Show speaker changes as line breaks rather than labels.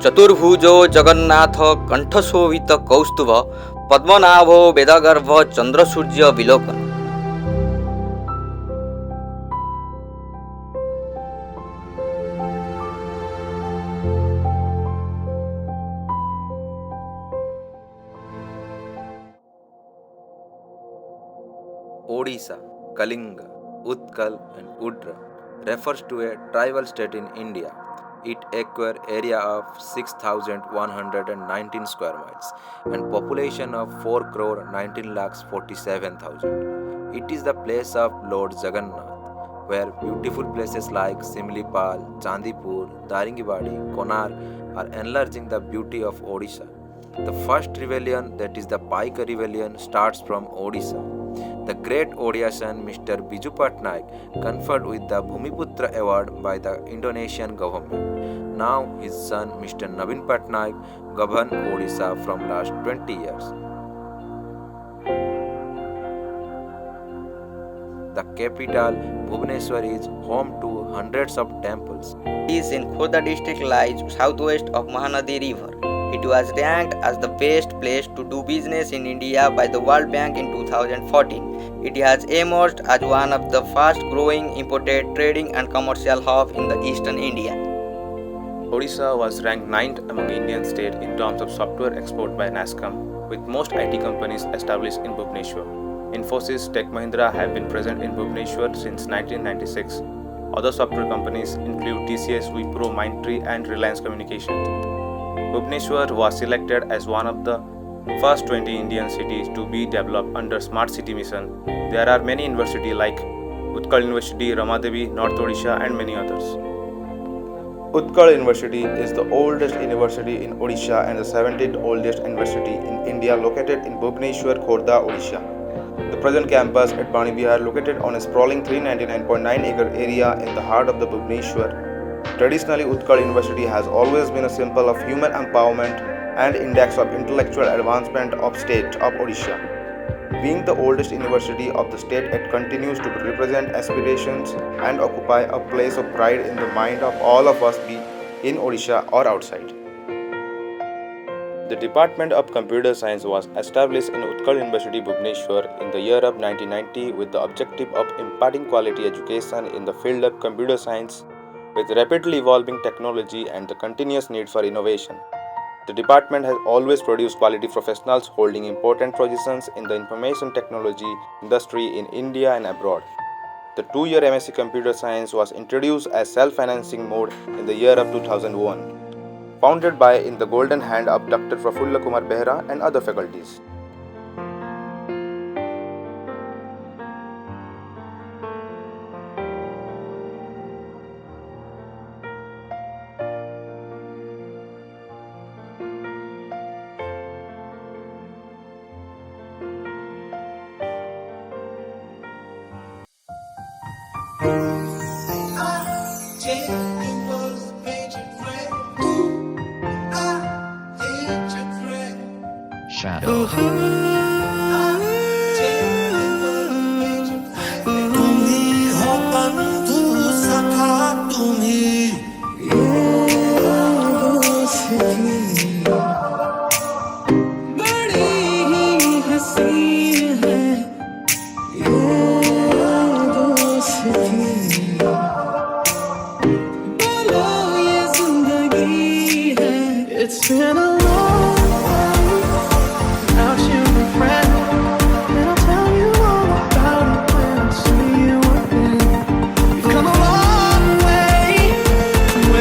चतुर्भुजो Jagannath कंठशोभित Kaustubh पद्मनाभो Vedgarbh चंद्रसूर्य विलोकन।
Odisha, Kalinga, Utkal and Udra refers to a tribal state in India. It acquires area of 6,119 square miles and population of 4 crore 19 lakhs 47,000. It is the place of Lord Jagannath, where beautiful places like Simlipal, Chandipur, Daringibadi, Konark are enlarging the beauty of Odisha. The first rebellion, that is the Paika rebellion, starts from Odisha. The great Odisan Mr. Biju Patnaik conferred with the Bhumiputra award by the Indonesian government. Now his son Mr. Navin Patnaik governs Odisha from last 20 years. The capital Bhubaneswar is home to hundreds of temples.
It is in Khordha district, lies southwest of Mahanadi River. It was ranked as the best place to do business in India by the World Bank in 2014. It has emerged as one of the fast-growing imported trading and commercial hubs in the eastern India.
Odisha was ranked 9th among Indian states in terms of software export by NASSCOM, with most IT companies established in Bhubaneswar. Infosys, Tech Mahindra have been present in Bhubaneswar since 1996. Other software companies include TCS, Wipro, Mindtree and Reliance Communications. Bhubaneswar was selected as one of the first 20 Indian cities to be developed under Smart City Mission. There are many universities like Utkal University, Ramadevi, North Odisha and many others.
Utkal University is the oldest university in Odisha and the 17th oldest university in India, located in Bhubaneswar, Khordha, Odisha. The present campus at Bani Vihar, located on a sprawling 399.9-acre area in the heart of the Bhubaneswar. Traditionally, Utkal University has always been a symbol of human empowerment and index of intellectual advancement of state of Odisha. Being the oldest university of the state, it continues to represent aspirations and occupy a place of pride in the mind of all of us, be in Odisha or outside.
The Department of Computer Science was established in Utkal University, Bhubaneswar in the year of 1990 with the objective of imparting quality education in the field of computer science with rapidly evolving technology and the continuous need for innovation. The department has always produced quality professionals holding important positions in the information technology industry in India and abroad. The 2-year MSc Computer Science was introduced as self-financing mode in the year of 2001, founded by in the golden hand of Dr. Prafulla Kumar Behra and other faculties.
Shadow.
It's been a long